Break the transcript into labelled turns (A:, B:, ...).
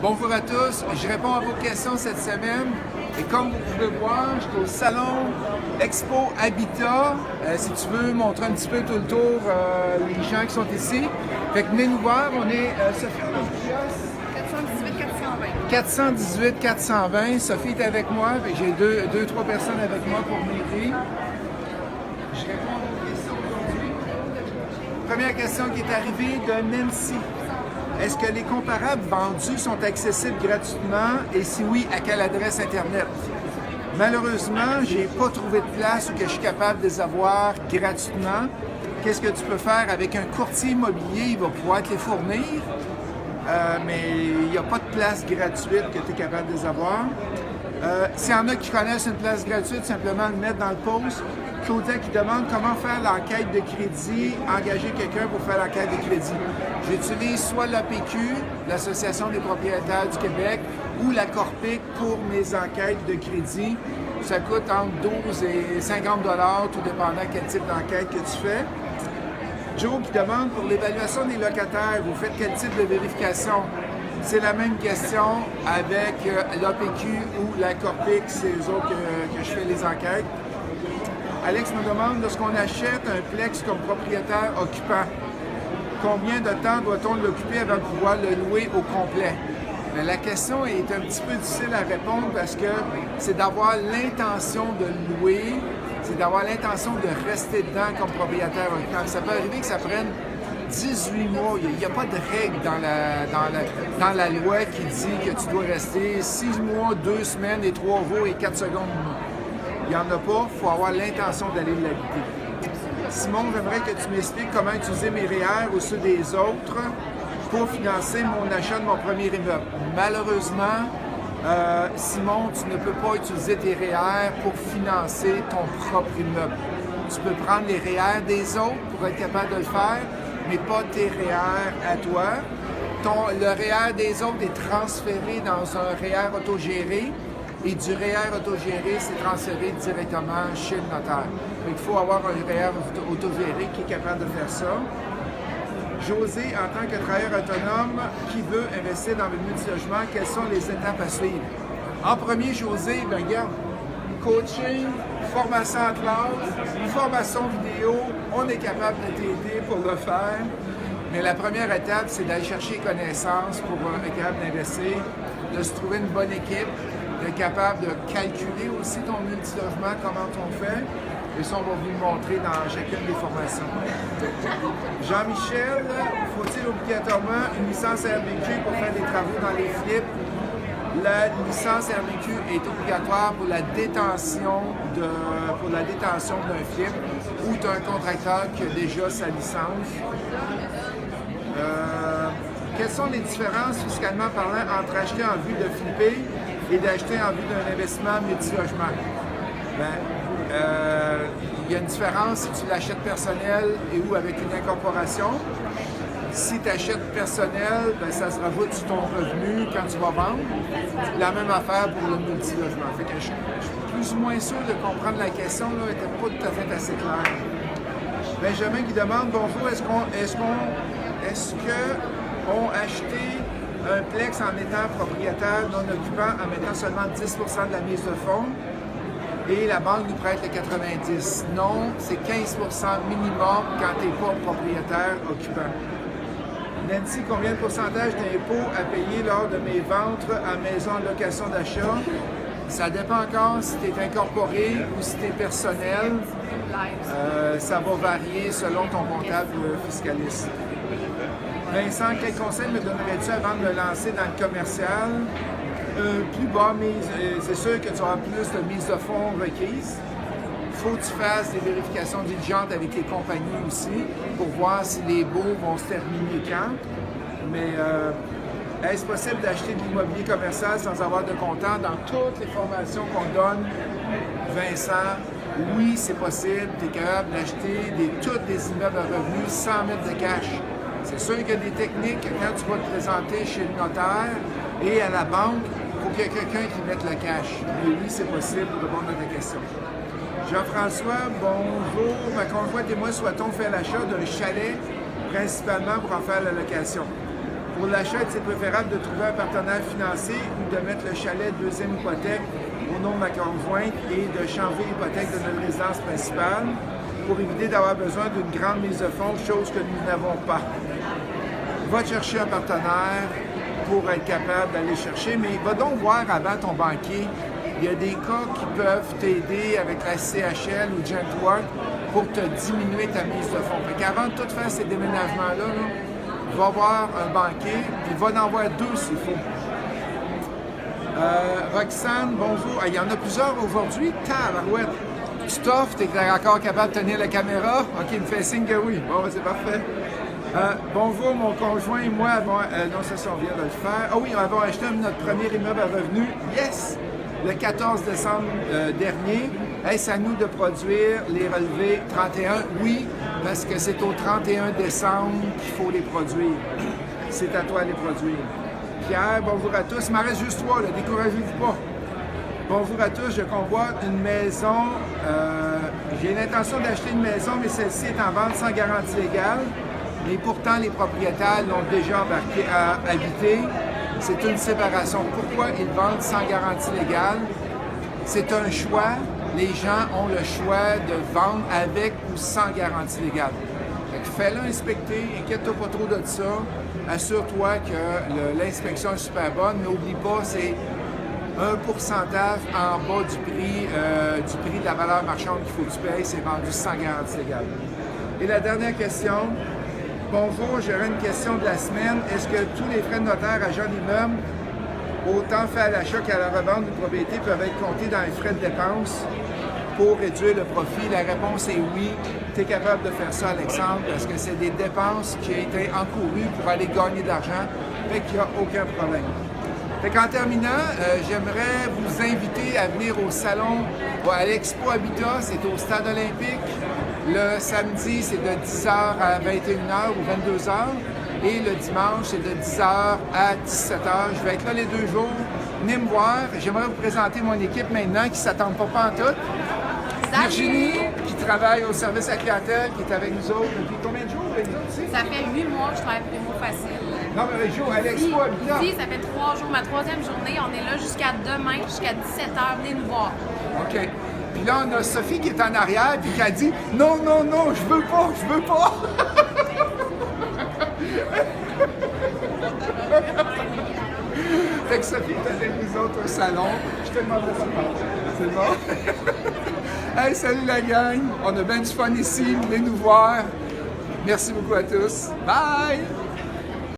A: Bonjour à tous, je réponds à vos questions cette semaine et comme vous pouvez voir, je suis au salon Expo Habitat. Si tu veux montrer un petit peu tout le tour les gens qui sont ici. Fait que venez nous voir, on est Sophie dans le kiosque 418-420. Sophie est avec moi, j'ai deux, trois personnes avec moi pour m'aider. Je réponds à vos questions aujourd'hui. Première question qui est arrivée de Nancy. Est-ce que les comparables vendus sont accessibles gratuitement et si oui, à quelle adresse Internet? Malheureusement, je n'ai pas trouvé de place où que je suis capable de les avoir gratuitement. Qu'est-ce que tu peux faire avec un courtier immobilier? Il va pouvoir te les fournir, mais il n'y a pas de place gratuite que tu es capable de les avoir. S'il y en a qui connaissent une place gratuite, simplement le mettre dans le post. Claudia qui demande comment faire l'enquête de crédit, engager quelqu'un pour faire l'enquête de crédit. J'utilise soit l'APQ, l'Association des propriétaires du Québec, ou la Corpic pour mes enquêtes de crédit. Ça coûte entre 12 et 50 $, tout dépendant quel type d'enquête que tu fais. Joe qui demande pour l'évaluation des locataires, vous faites quel type de vérification? C'est la même question avec l'APQ ou la Corpic, c'est eux autres que je fais les enquêtes. Alex me demande, lorsqu'on achète un plex comme propriétaire occupant, combien de temps doit-on l'occuper avant de pouvoir le louer au complet? Mais la question est un petit peu difficile à répondre parce que c'est d'avoir l'intention de louer, c'est d'avoir l'intention de rester dedans comme propriétaire occupant. Ça peut arriver que ça prenne 18 mois. Il n'y a pas de règle dans la loi qui dit que tu dois rester 6 mois, 2 semaines et 3 jours et 4 secondes. Il n'y en a pas, il faut avoir l'intention d'aller l'habiter. Simon, j'aimerais que tu m'expliques comment utiliser mes REER ou ceux des autres pour financer mon achat de mon premier immeuble. Malheureusement, Simon, tu ne peux pas utiliser tes REER pour financer ton propre immeuble. Tu peux prendre les REER des autres pour être capable de le faire, mais pas tes REER à toi. Le REER des autres est transféré dans un REER autogéré. Et du REER autogéré, c'est transféré directement chez le notaire. Il faut avoir un REER autogéré qui est capable de faire ça. José, en tant que travailleur autonome qui veut investir dans le multilogement, quelles sont les étapes à suivre? En premier, José, bien regarde, coaching, formation en classe, formation vidéo, on est capable de t'aider pour le faire. Mais la première étape, c'est d'aller chercher connaissances pour être capable d'investir, de se trouver une bonne équipe, d'être capable de calculer aussi ton multilogement, comment on fait. Et ça, on va vous le montrer dans chacune des formations. Jean-Michel, faut-il obligatoirement une licence RBQ pour faire des travaux dans les flips? La licence RBQ est obligatoire pour la détention d'un flip ou tu as un contracteur qui a déjà sa licence. Quelles sont les différences, fiscalement parlant, entre acheter en vue de flipper et d'acheter en vue d'un investissement multilogement? Il y a une différence si tu l'achètes personnel et ou avec une incorporation. Si tu achètes personnel, ça se rajoute sur ton revenu quand tu vas vendre. La même affaire pour le multilogement. Fait que je suis plus ou moins sûr de comprendre la question, là, n'était pas tout à fait assez claire. Benjamin qui demande, bonjour, est-ce qu'on acheté un plex en étant propriétaire non occupant en mettant seulement 10 % de la mise de fonds et la banque nous prête le 90 %. Non, c'est 15 % minimum quand tu n'es pas propriétaire occupant. Nancy, combien de pourcentage d'impôts à payer lors de mes ventes à maison en location d'achat? Ça dépend encore si tu es incorporé ou si tu es personnel. Ça va varier selon ton comptable fiscaliste. Vincent, quel conseil me donnerais-tu avant de me lancer dans le commercial? Plus bas mise, c'est sûr que tu auras plus de mise de fonds requise. Il faut que tu fasses des vérifications diligentes avec les compagnies aussi pour voir si les baux vont se terminer quand. Mais est-ce possible d'acheter de l'immobilier commercial sans avoir de comptant dans toutes les formations qu'on donne? Vincent, oui, c'est possible. Tu es capable d'acheter tous des immeubles à revenus sans mettre de cash. C'est sûr qu'il y a des techniques que quand tu vas te présenter chez le notaire et à la banque, il faut qu'il y ait quelqu'un qui mette le cash. Mais oui, c'est possible pour répondre à ta question. Jean-François, bonjour. Ma conjointe et moi souhaitons faire l'achat d'un chalet, principalement pour en faire la location. Pour l'achat, c'est préférable de trouver un partenaire financier ou de mettre le chalet deuxième hypothèque au nom de ma conjointe et de changer l'hypothèque de notre résidence principale pour éviter d'avoir besoin d'une grande mise de fonds, chose que nous n'avons pas. Va chercher un partenaire pour être capable d'aller chercher, mais va donc voir avant ton banquier. Il y a des cas qui peuvent t'aider avec la CHL ou Gentworth pour te diminuer ta mise de fonds. Fait qu'avant de tout faire ces déménagements-là, va voir un banquier, puis va en voir deux s'il faut. Roxane, bonjour. Il y en a plusieurs aujourd'hui. Tabarouette. Stuff, tu es encore capable de tenir la caméra? OK, il me fait signe que oui. Bon, c'est parfait. Bonjour, mon conjoint et moi avons... non, ça, on vient de le faire. Ah oui, nous avons acheté notre premier immeuble à revenus. Yes! Le 14 décembre dernier. Est-ce à nous de produire les relevés 31? Oui, parce que c'est au 31 décembre qu'il faut les produire. C'est à toi de les produire. Pierre, bonjour à tous. Il m'en reste juste 3, découragez-vous pas. Bonjour à tous, je convoite une maison. J'ai l'intention d'acheter une maison, mais celle-ci est en vente sans garantie légale. Mais pourtant, les propriétaires l'ont déjà embarqué à habiter. C'est une séparation. Pourquoi ils vendent sans garantie légale? C'est un choix. Les gens ont le choix de vendre avec ou sans garantie légale. Fais-le inspecter, inquiète-toi pas trop de ça. Assure-toi que l'inspection est super bonne. N'oublie pas, c'est un pourcentage en bas du prix de la valeur marchande qu'il faut que tu payes. C'est vendu sans garantie légale. Et la dernière question. Bonjour, j'aurais une question de la semaine. Est-ce que tous les frais de notaire, agent d'immeuble, autant fait à l'achat qu'à la revente d'une propriété, peuvent être comptés dans les frais de dépenses pour réduire le profit? La réponse est oui. Tu es capable de faire ça, Alexandre, parce que c'est des dépenses qui ont été encourues pour aller gagner de l'argent, fait qu'il n'y a aucun problème. Fait qu'en terminant, j'aimerais vous inviter à venir au salon, à l'Expo Habitat, c'est au Stade olympique. Le samedi, c'est de 10h à 21h ou 22h. Et le dimanche, c'est de 10h à 17h. Je vais être là les 2 jours. Venez me voir. J'aimerais vous présenter mon équipe maintenant qui ne s'attend pas pantoute. Virginie, qui travaille au service à la clientèle, qui est avec nous autres depuis combien de jours?
B: Ça fait 8 mois que je travaille pour Primo Facile.
A: Non, mais les jours à l'Expo Habitat.
B: Ici, ça fait 3 jours, ma 3e journée. On est là jusqu'à demain, jusqu'à 17h. Venez nous voir.
A: OK. Puis là, on a Sophie qui est en arrière puis qui a dit « Non, non, non, je veux pas, je veux pas! » Fait que Sophie est avec nous autres au salon. Je te demande de ça. C'est bon? Hey, salut la gang! On a bien du fun ici. Venez nous voir. Merci beaucoup à tous. Bye!